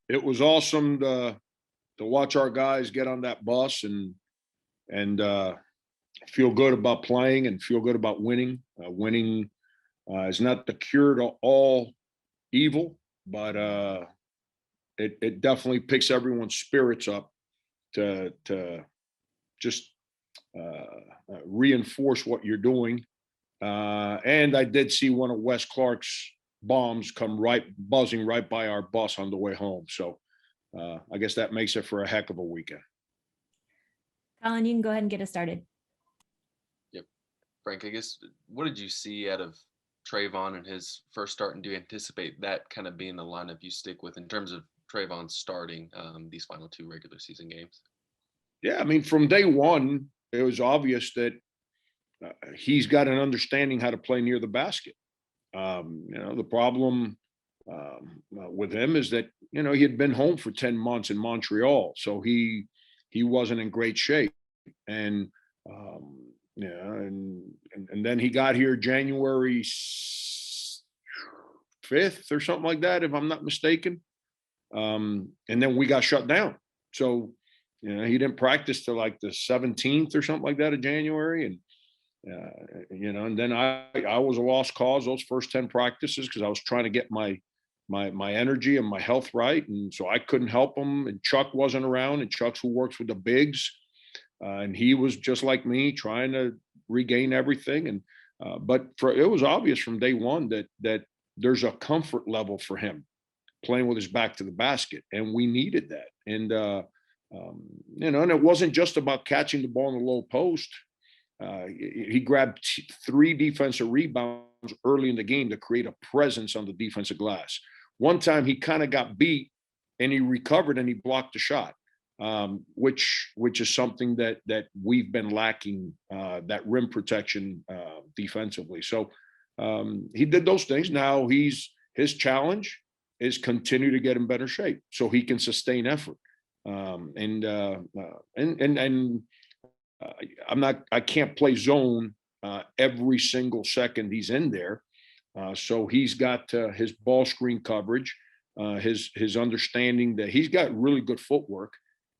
it was awesome to watch our guys get on that bus and feel good about playing and feel good about winning. Winning is not the cure to all evil, but it definitely picks everyone's spirits up to just reinforce what you're doing. And I did see one of Wes Clark's bombs come buzzing right by our bus on the way home. So I guess that makes it for a heck of a weekend. Colin, you can go ahead and get us started. Yep. Frank, I guess, what did you see out of Trayvon in his first start, and do you anticipate that kind of being the lineup you stick with in terms of Trayvon starting these final 2 regular season games? Yeah, I mean, from day one, it was obvious that he's got an understanding how to play near the basket. The problem with him is that, he had been home for 10 months in Montreal, so he wasn't in great shape. And, and then he got here January 5th or something like that, if I'm not mistaken. And then we got shut down. So, he didn't practice till like the 17th or something like that of January. And, and then I was a lost cause those first 10 practices because I was trying to get my energy and my health right. And so I couldn't help him. And Chuck wasn't around, and Chuck's who works with the bigs. And he was just like me, trying to regain everything. And, but it was obvious from day one that there's a comfort level for him playing with his back to the basket. And we needed that. And, and it wasn't just about catching the ball in the low post. He grabbed 3 defensive rebounds early in the game to create a presence on the defensive glass. One time he kind of got beat and he recovered and he blocked the shot, which is something that we've been lacking, that rim protection defensively. So he did those things. Now his challenge is continue to get in better shape so he can sustain effort. I can't play zone every single second he's in there. So he's got his ball screen coverage, his understanding that he's got really good footwork,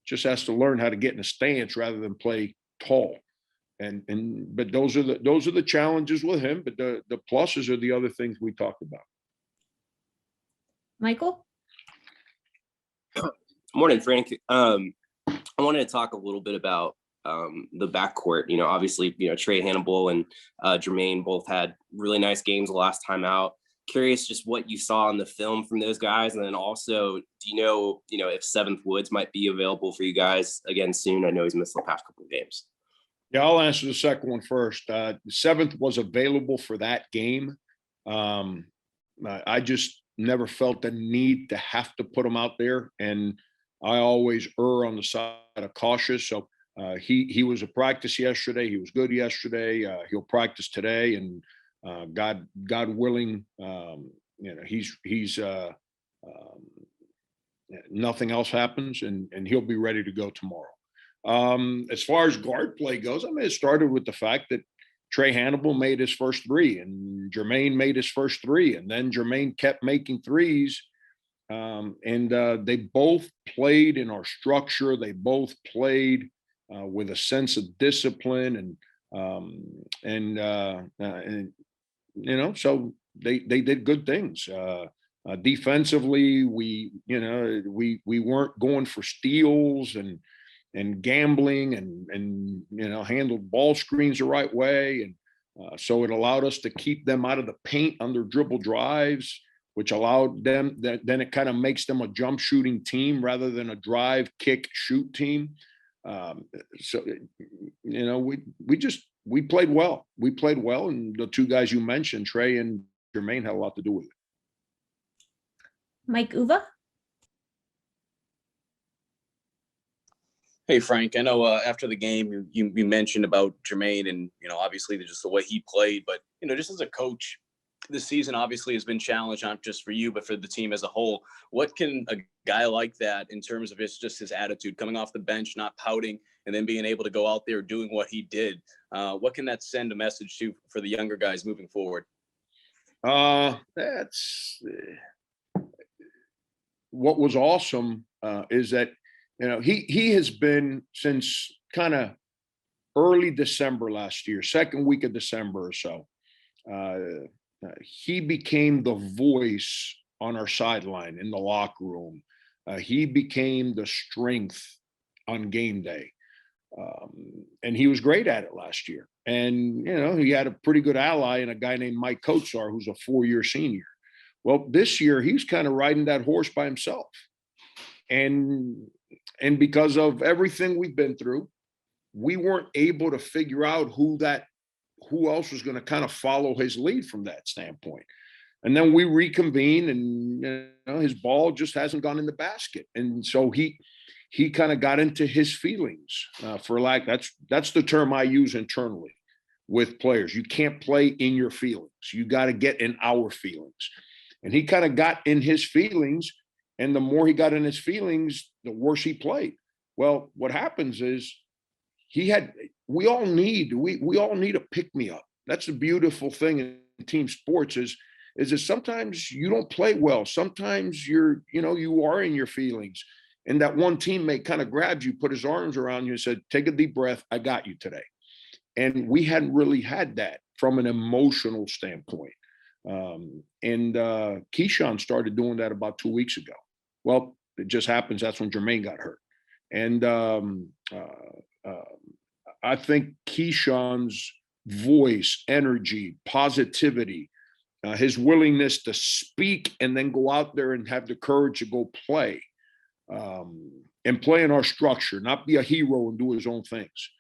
just has to learn how to get in a stance rather than play tall. But those are the challenges with him. But the pluses are the other things we talked about. Michael? Morning, Frank. I wanted to talk a little bit about the backcourt. Obviously, Trey Hannibal and Jermaine both had really nice games the last time out. Curious just what you saw in the film from those guys. And then also, do you know if Seventh Woods might be available for you guys again soon? I know he's missed the past couple of games. Yeah, I'll answer the second one first. Seventh was available for that game. I just never felt the need to have to put him out there. And I always err on the side of cautious. So he was a practice yesterday. He was good yesterday. He'll practice today, and God willing, he's nothing else happens, and he'll be ready to go tomorrow. As far as guard play goes, I mean, it started with the fact that Trey Hannibal made his first 3, and Jermaine made his first 3, and then Jermaine kept making threes. And they both played in our structure. They both played with a sense of discipline, and so they did good things. Defensively, we weren't going for steals and gambling and handled ball screens the right way, and so it allowed us to keep them out of the paint under dribble drives, which allowed them then it kind of makes them a jump shooting team rather than a drive, kick, shoot team. So we played well. We played well, and the 2 guys you mentioned, Trey and Jermaine, had a lot to do with it. Mike Uva? Hey, Frank, I know after the game you mentioned about Jermaine and, obviously just the way he played, but, just as a coach, this season obviously has been challenged, not just for you, but for the team as a whole. What can a guy like that, in terms of just his attitude, coming off the bench, not pouting, and then being able to go out there doing what he did, what can that send a message to for the younger guys moving forward? what was awesome is that, he has been since kind of early December last year, second week of December or so. He became the voice on our sideline in the locker room. He became the strength on game day. And he was great at it last year. And, he had a pretty good ally in a guy named Mike Kotsar, who's a 4-year senior. Well, this year he's kind of riding that horse by himself. And because of everything we've been through, we weren't able to figure out who else was going to kind of follow his lead from that standpoint. And then we reconvene, and his ball just hasn't gone in the basket. And so he kind of got into his feelings, that's the term I use internally with players. You can't play in your feelings. You got to get in our feelings. And he kind of got in his feelings, and the more he got in his feelings, the worse he played. Well, what happens is we all need a pick-me-up. That's the beautiful thing in team sports is that sometimes you don't play well. Sometimes you are in your feelings. And that one teammate kind of grabs you, put his arms around you and said, take a deep breath. I got you today. And we hadn't really had that from an emotional standpoint. Keyshawn started doing that about 2 weeks ago. Well, it just happens that's when Jermaine got hurt. And I think Keyshawn's voice, energy, positivity, his willingness to speak and then go out there and have the courage to go play, and play in our structure, not be a hero and do his own things,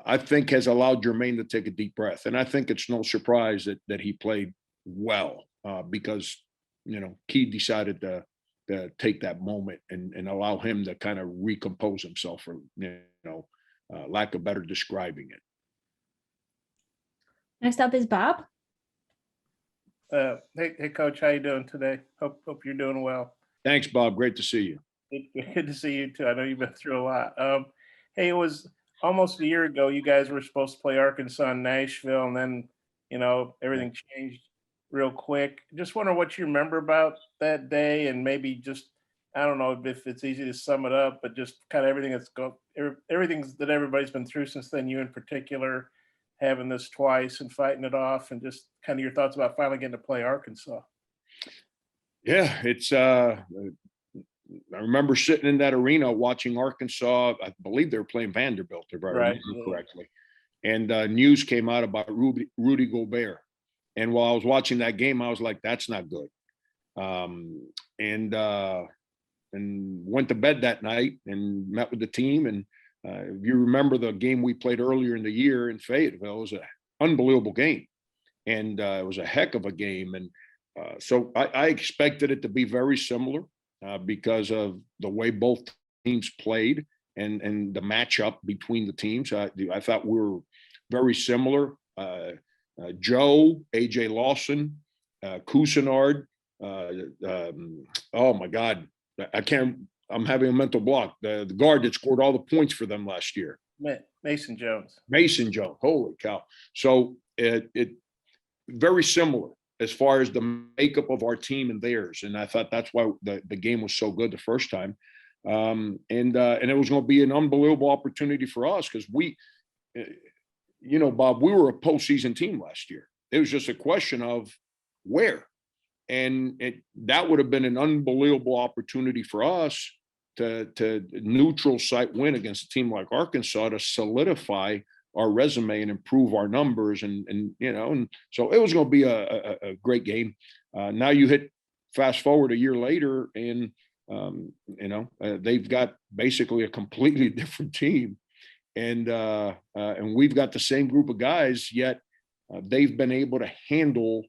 I think has allowed Jermaine to take a deep breath. And I think it's no surprise that he played well, because, Key decided to take that moment and allow him to kind of recompose himself, for, lack of better describing it. Next up is Bob. Hey, Coach, how you doing today? Hope you're doing well. Thanks, Bob. Great to see you. Good to see you too. I know you've been through a lot. Hey, it was almost a year ago. You guys were supposed to play Arkansas in Nashville, and then everything changed real quick. Just wonder what you remember about that day, and maybe just, I don't know if it's easy to sum it up, but just kind of everything that everybody's been through since then. You in particular, having this twice and fighting it off, and just kind of your thoughts about finally getting to play Arkansas. Yeah, it's I remember sitting in that arena watching Arkansas. I believe they were playing Vanderbilt, if I remember correctly. And news came out about Rudy Gobert. And while I was watching that game, I was like, that's not good. And went to bed that night and met with the team. And if you remember the game we played earlier in the year in Fayetteville, it was an unbelievable game. And it was a heck of a game. And so I expected it to be very similar because of the way both teams played and the matchup between the teams. I thought we were very similar. Joe, AJ Lawson, Cousinard. Oh my God, I'm having a mental block. The guard that scored all the points for them last year. Mason Jones. Mason Jones. Holy cow. So it very similar as far as the makeup of our team and theirs. And I thought that's why the game was so good the first time. And it was going to be an unbelievable opportunity for us because Bob, we were a postseason team last year. It was just a question of where. And that would have been an unbelievable opportunity for us to neutral site win against a team like Arkansas to solidify our resume and improve our numbers. And so it was going to be a great game. Now you fast forward a year later and, they've got basically a completely different team. And we've got the same group of guys, yet they've been able to handle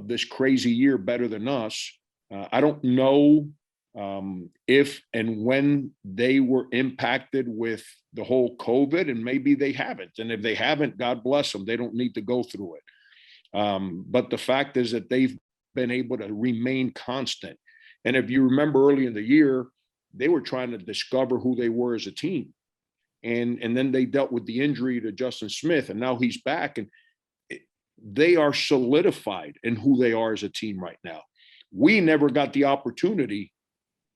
this crazy year better than us. I don't know if and when they were impacted with the whole COVID, and maybe they haven't. And if they haven't, God bless them. They don't need to go through it. But the fact is that they've been able to remain constant. And if you remember early in the year, they were trying to discover who they were as a team. And then they dealt with the injury to Justin Smith, and now he's back. And they are solidified in who they are as a team right now. We never got the opportunity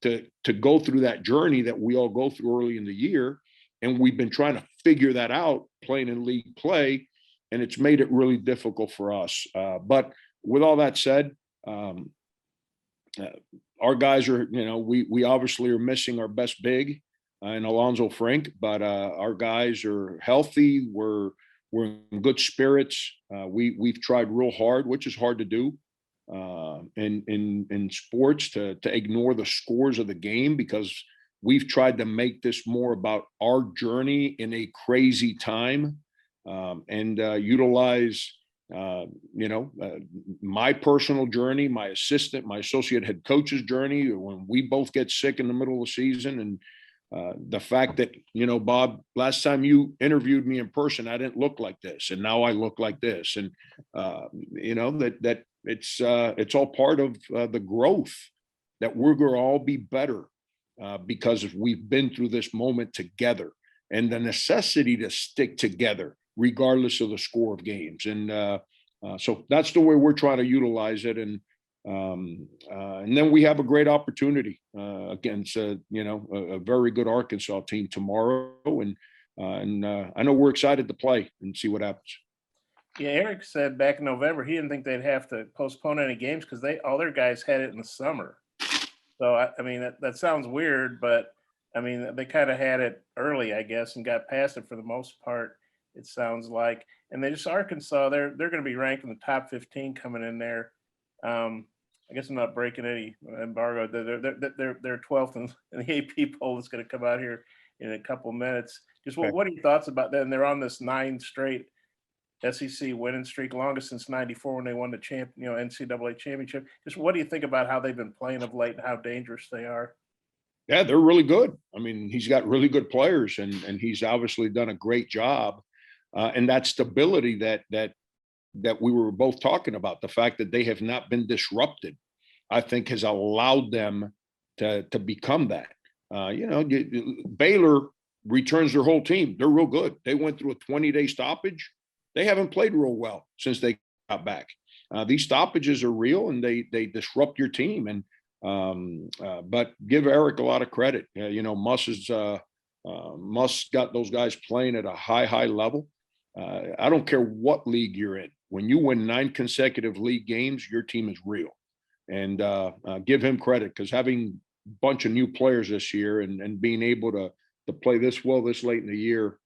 to go through that journey that we all go through early in the year. And we've been trying to figure that out playing in league play, and it's made it really difficult for us. But with all that said, our guys are, we obviously are missing our best big in Alonzo Frank, but our guys are healthy. We're in good spirits. We've tried real hard, which is hard to do in sports, to ignore the scores of the game, because we've tried to make this more about our journey in a crazy time, and utilize my personal journey, my associate head coach's journey, when we both get sick in the middle of the season. And the fact that, Bob, last time you interviewed me in person, I didn't look like this, and now I look like this. And, that it's all part of the growth, that we're going to all be better because we've been through this moment together, and the necessity to stick together regardless of the score of games. And so that's the way we're trying to utilize it. And then we have a great opportunity against a very good Arkansas team tomorrow, and I know we're excited to play and see what happens. Yeah, Eric said back in November he didn't think they'd have to postpone any games because all their guys had it in the summer. So I mean that sounds weird, but I mean they kind of had it early, I guess, and got past it for the most part. It sounds like, and Arkansas, they're going to be ranked in the top 15 coming in there. I guess I'm not breaking any embargo. They're 12th in the AP poll that's going to come out here in a couple minutes. Just what are your thoughts about that? And they're on this 9 straight SEC winning streak, longest since '94 when they won the NCAA championship. Just what do you think about how they've been playing of late and how dangerous they are? Yeah, they're really good. I mean, he's got really good players, and he's obviously done a great job. And that stability that we were both talking about, the fact that they have not been disrupted, I think has allowed them to become that. Baylor returns their whole team. They're real good. They went through a 20-day stoppage. They haven't played real well since they got back. These stoppages are real, and they disrupt your team. And but give Eric a lot of credit. Muss got those guys playing at a high level. I don't care what league you're in. When you win 9 consecutive league games, your team is real. And give him credit, because having a bunch of new players this year and being able to play this well this late in the year,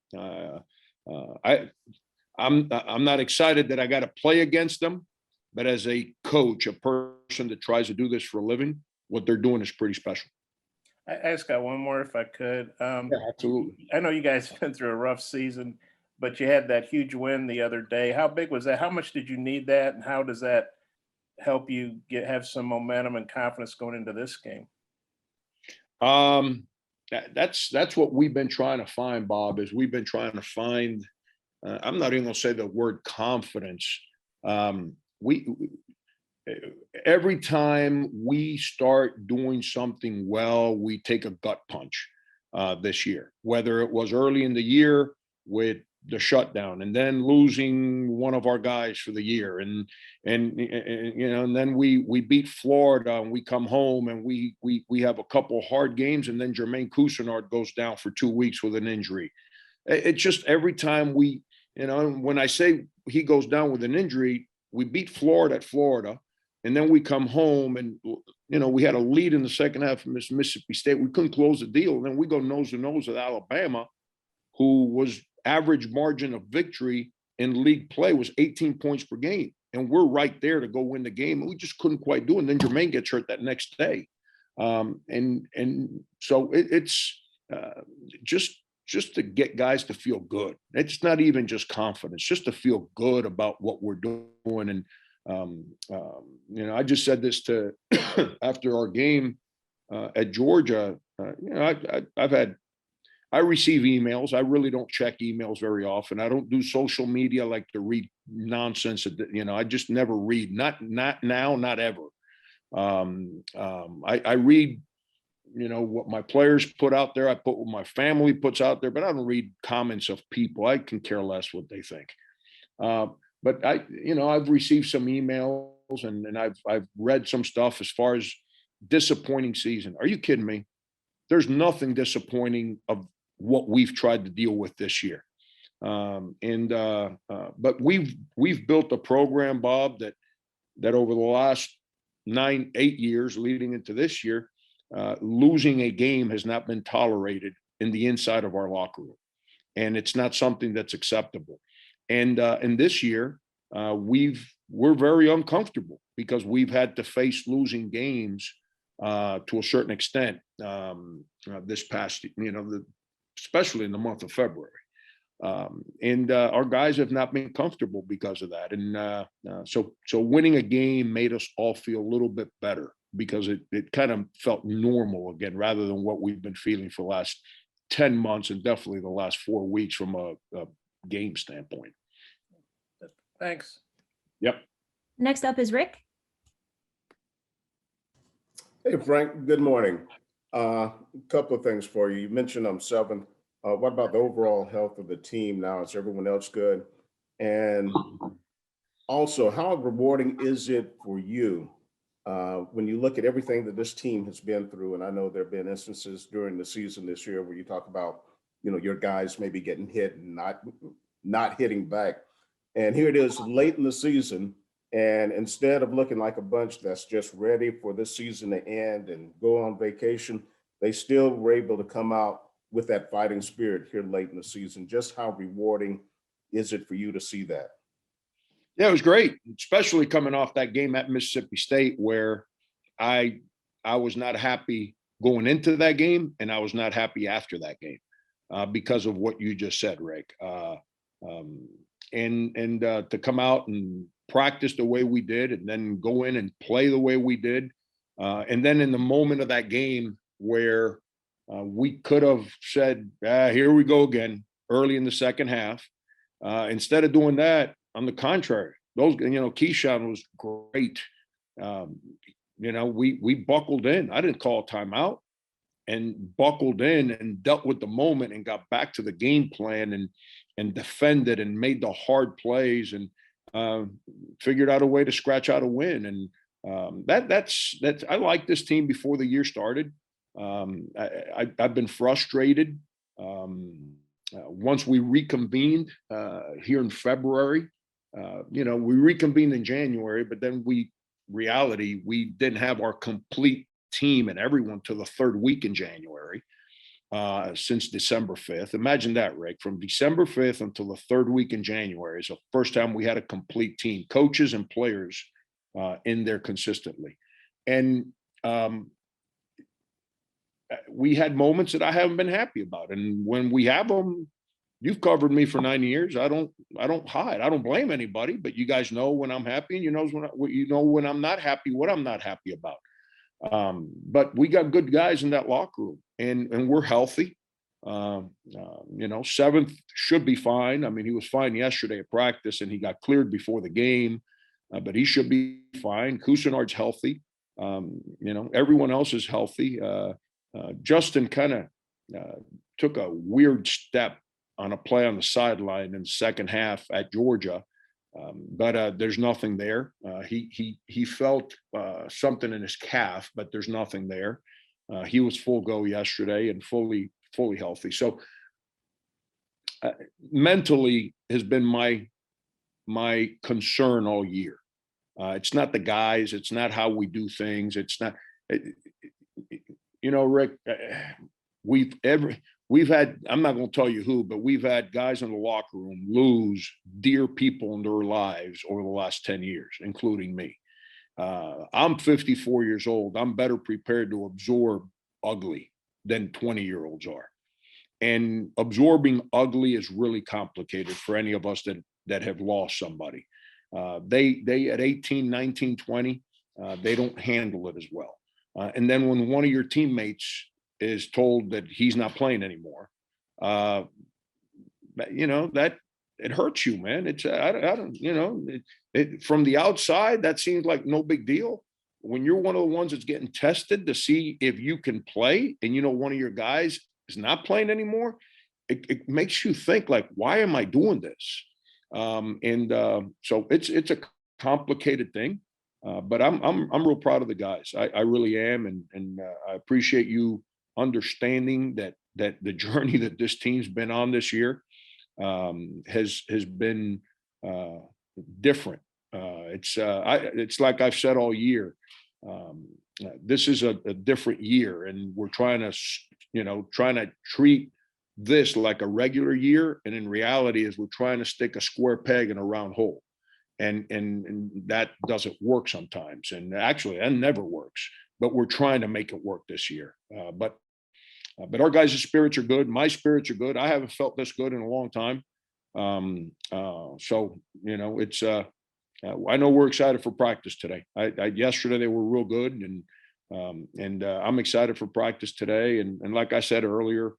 I'm not excited that I got to play against them, but as a coach, a person that tries to do this for a living, what they're doing is pretty special. I just got one more, if I could. Yeah, absolutely. I know you guys have been through a rough season, but you had that huge win the other day. How big was that? How much did you need that, and how does that help you have some momentum and confidence going into this game? That's what we've been trying to find, Bob. Is we've been trying to find. I'm not even going to say the word confidence. Every time we start doing something well, we take a gut punch this year, whether it was early in the year with the shutdown and then losing one of our guys for the year. And then we beat Florida and we come home and we have a couple hard games, and then Jermaine Couisnard goes down for 2 weeks with an injury. It's just every time when I say he goes down with an injury, we beat Florida at Florida, and then we come home and, we had a lead in the second half of Mississippi State. We couldn't close the deal. And then we go nose to nose with Alabama, who was average margin of victory in league play was 18 points per game. And we're right there to go win the game. And we just couldn't quite do it. And then Jermaine gets hurt that next day. And so it's just to get guys to feel good. It's not even just confidence, just to feel good about what we're doing. And, I just said this to after our game at Georgia. I receive emails. I really don't check emails very often. I don't do social media, like to read nonsense. I just never read. Not now, not ever. I read, what my players put out there. I put what my family puts out there, but I don't read comments of people. I can care less what they think. But I've received some emails and I've read some stuff as far as disappointing season. Are you kidding me? There's nothing disappointing of what we've tried to deal with this year. But we've built a program, Bob, that over the last 8 years leading into this year, losing a game has not been tolerated in the inside of our locker room. And it's not something that's acceptable. And this year, we're very uncomfortable because we've had to face losing games to a certain extent this past, especially in the month of February. Our guys have not been comfortable because of that. And so winning a game made us all feel a little bit better because it kind of felt normal again, rather than what we've been feeling for the last 10 months and definitely the last 4 weeks from a game standpoint. Thanks. Yep. Next up is Rick. Hey, Frank, good morning. A couple of things for you. You mentioned I'm seventh. What about the overall health of the team now? Is everyone else good? And also, how rewarding is it for you when you look at everything that this team has been through? And I know there have been instances during the season this year where you talk about, your guys maybe getting hit and not hitting back. And here it is late in the season. And instead of looking like a bunch that's just ready for this season to end and go on vacation, they still were able to come out with that fighting spirit here late in the season. Just how rewarding is it for you to see that? Yeah, it was great, especially coming off that game at Mississippi State where I was not happy going into that game and I was not happy after that game because of what you just said, Rick. To come out and practice the way we did and then go in and play the way we did. And then in the moment of that game where we could have said, here we go again, early in the second half. Instead of doing that, on the contrary, Keyshawn was great. We buckled in. I didn't call a timeout and buckled in and dealt with the moment and got back to the game plan and defended and made the hard plays and figured out a way to scratch out a win. And that's I like this team before the year started. I've been frustrated. Once we reconvened here in February, we reconvened in January, but then we didn't have our complete team and everyone till the third week in January since December 5th. Imagine that, Rick, from December 5th until the third week in January is the first time we had a complete team, coaches and players in there consistently. And we had moments that I haven't been happy about. And when we have them, you've covered me for 9 years. I don't hide. I don't blame anybody, but you guys know when I'm happy and when I'm not happy, what I'm not happy about. But we got good guys in that locker room and we're healthy. Seventh should be fine. I mean, he was fine yesterday at practice and he got cleared before the game, but he should be fine. Couisnard's healthy. Everyone else is healthy. Justin kind of took a weird step on a play on the sideline in the second half at Georgia. But there's nothing there. He felt something in his calf, but there's nothing there. He was full go yesterday and fully healthy. So mentally has been my concern all year. It's not the guys. It's not how we do things. It's not. Rick, we've had, I'm not going to tell you who, but we've had guys in the locker room lose dear people in their lives over the last 10 years, including me. I'm 54 years old. I'm better prepared to absorb ugly than 20-year-olds are. And absorbing ugly is really complicated for any of us that have lost somebody. They at 18, 19, 20, they don't handle it as well. And then when one of your teammates is told that he's not playing anymore, that it hurts you, man. It's I don't from the outside that seems like no big deal. When you're one of the ones that's getting tested to see if you can play, and one of your guys is not playing anymore, it makes you think like, why am I doing this? So it's a complicated thing. But I'm real proud of the guys. I really am, and I appreciate you understanding that the journey that this team's been on this year has been different. It's like I've said all year. This is a different year, and we're trying to treat this like a regular year, and in reality, is we're trying to stick a square peg in a round hole. And that doesn't work sometimes, and actually that never works, but we're trying to make it work this year. But our guys' spirits are good. My spirits are good. I haven't felt this good in a long time. So it's I know we're excited for practice today. Yesterday they were real good, and I'm excited for practice today. And like I said earlier,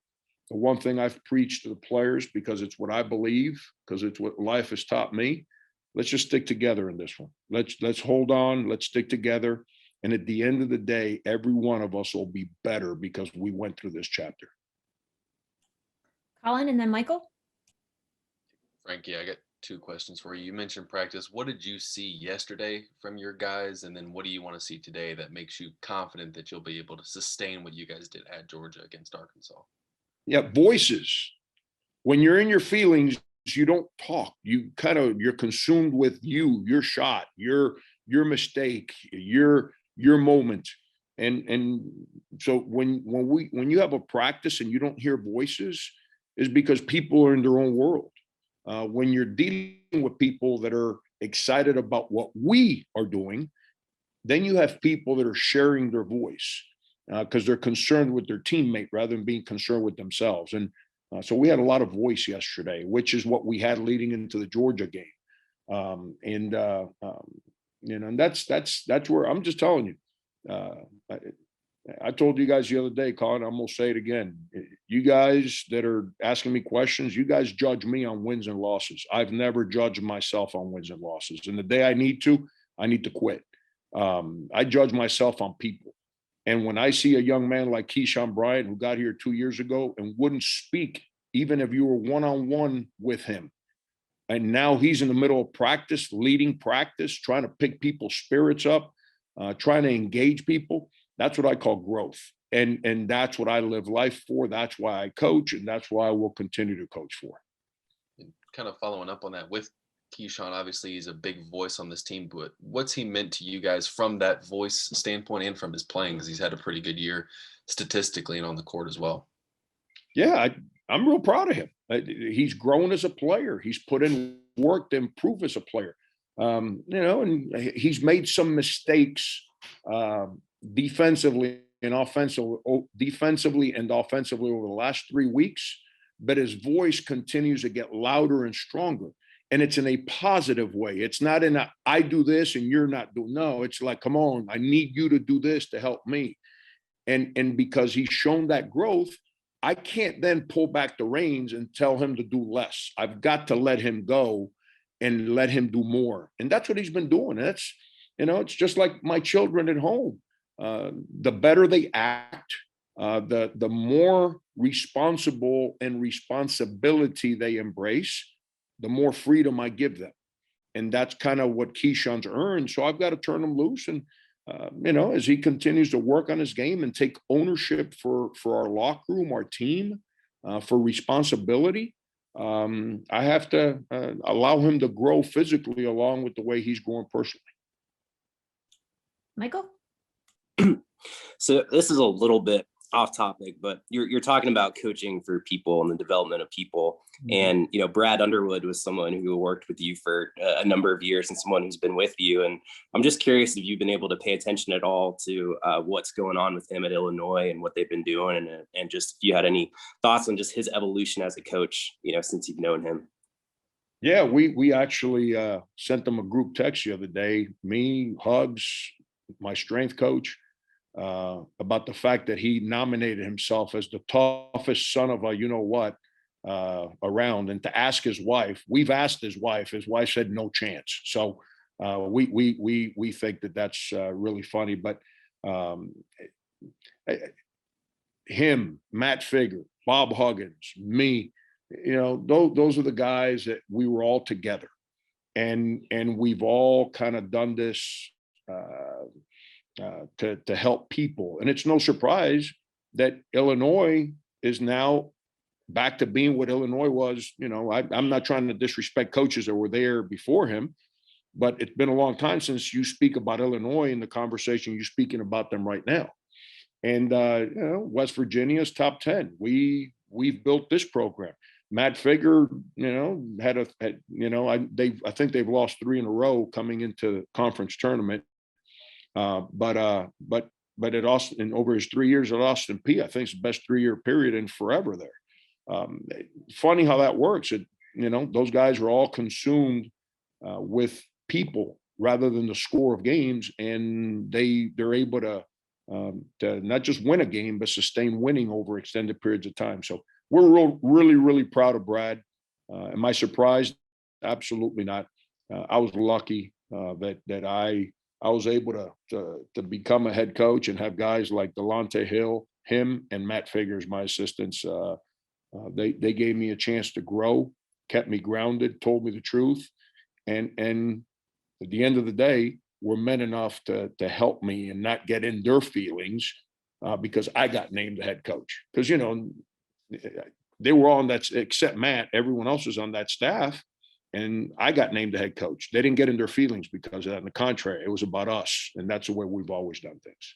the one thing I've preached to the players, because it's what I believe, because it's what life has taught me. Let's just stick together in this one. Let's hold on. Let's stick together. And at the end of the day, every one of us will be better because we went through this chapter. Colin and then Michael. Frankie, I got 2 questions for you. You mentioned practice. What did you see yesterday from your guys? And then what do you want to see today that makes you confident that you'll be able to sustain what you guys did at Georgia against Arkansas? Yeah, voices. When you're in your feelings, you don't talk. You're consumed with your shot, your mistake, your moment. And so when you have a practice and you don't hear voices, is because people are in their own world. When you're dealing with people that are excited about what we are doing, then you have people that are sharing their voice because they're concerned with their teammate rather than being concerned with themselves. And so we had a lot of voice yesterday, which is what we had leading into the Georgia game. And that's where I'm just telling you. I told you guys the other day, Colin, I'm going to say it again. You guys that are asking me questions, you guys judge me on wins and losses. I've never judged myself on wins and losses. And the day I need to quit. I judge myself on people. And when I see a young man like Keyshawn Bryant, who got here 2 years ago and wouldn't speak, even if you were one-on-one with him, and now he's in the middle of practice, leading practice, trying to pick people's spirits up, trying to engage people, that's what I call growth. And that's what I live life for. That's why I coach, and that's why I will continue to coach for. And kind of following up on that with Keyshawn, obviously he's a big voice on this team, but what's he meant to you guys from that voice standpoint and from his playing? Because he's had a pretty good year statistically and on the court as well. Yeah, I'm real proud of him. He's grown as a player. He's put in work to improve as a player. And he's made some mistakes defensively and offensively over the last 3 weeks, but his voice continues to get louder and stronger. And it's in a positive way. It's not in a, I do this and you're not doing. No, it's like, come on, I need you to do this to help me. And because he's shown that growth, I can't then pull back the reins and tell him to do less. I've got to let him go and let him do more. And that's what he's been doing. And that's, it's just like my children at home. The better they act, the more responsible and responsibility they embrace, the more freedom I give them. And that's kind of what Keyshawn's earned. So I've got to turn him loose. And, as he continues to work on his game and take ownership for our locker room, our team, for responsibility, I have to allow him to grow physically along with the way he's growing personally. Michael? So this is a little bit off topic, but you're talking about coaching for people and the development of people. And, Brad Underwood was someone who worked with you for a number of years and someone who's been with you. And I'm just curious if you've been able to pay attention at all to what's going on with him at Illinois and what they've been doing. And just if you had any thoughts on just his evolution as a coach, since you've known him. Yeah, we actually sent them a group text the other day, me, Hugs, my strength coach, about the fact that he nominated himself as the toughest son of a around, and to ask his wife. We've asked his wife said no chance. So we think that that's really funny. But him, Matt Figger, Bob Huggins, me, those are the guys that we were all together, and we've all kind of done this to help people. And it's no surprise that Illinois is now back to being what Illinois was. You know, I'm not trying to disrespect coaches that were there before him, but it's been a long time since you speak about Illinois in the conversation you're speaking about them right now. And you know, West Virginia's top 10. We've built this program. Matt Figger, you know, I think they've lost 3 in a row coming into the conference tournament. But at Austin, over his 3 years at Austin P, I think it's the best 3-year period in forever there. Funny how that works. You know, those guys are all consumed with people rather than the score of games, and they're able to not just win a game, but sustain winning over extended periods of time. So we're really proud of Brad. Am I surprised? Absolutely not. I was lucky that I was able to become a head coach and have guys like Delonte Hill, him, and Matt Figures, my assistants. They gave me a chance to grow, kept me grounded, told me the truth, and at the end of the day, were men enough to help me and not get in their feelings because I got named the head coach. Because, you know, they were all on that, except Matt, everyone else was on that staff. And I got named the head coach. They didn't get in their feelings because of that. On the contrary, it was about us. And that's the way we've always done things.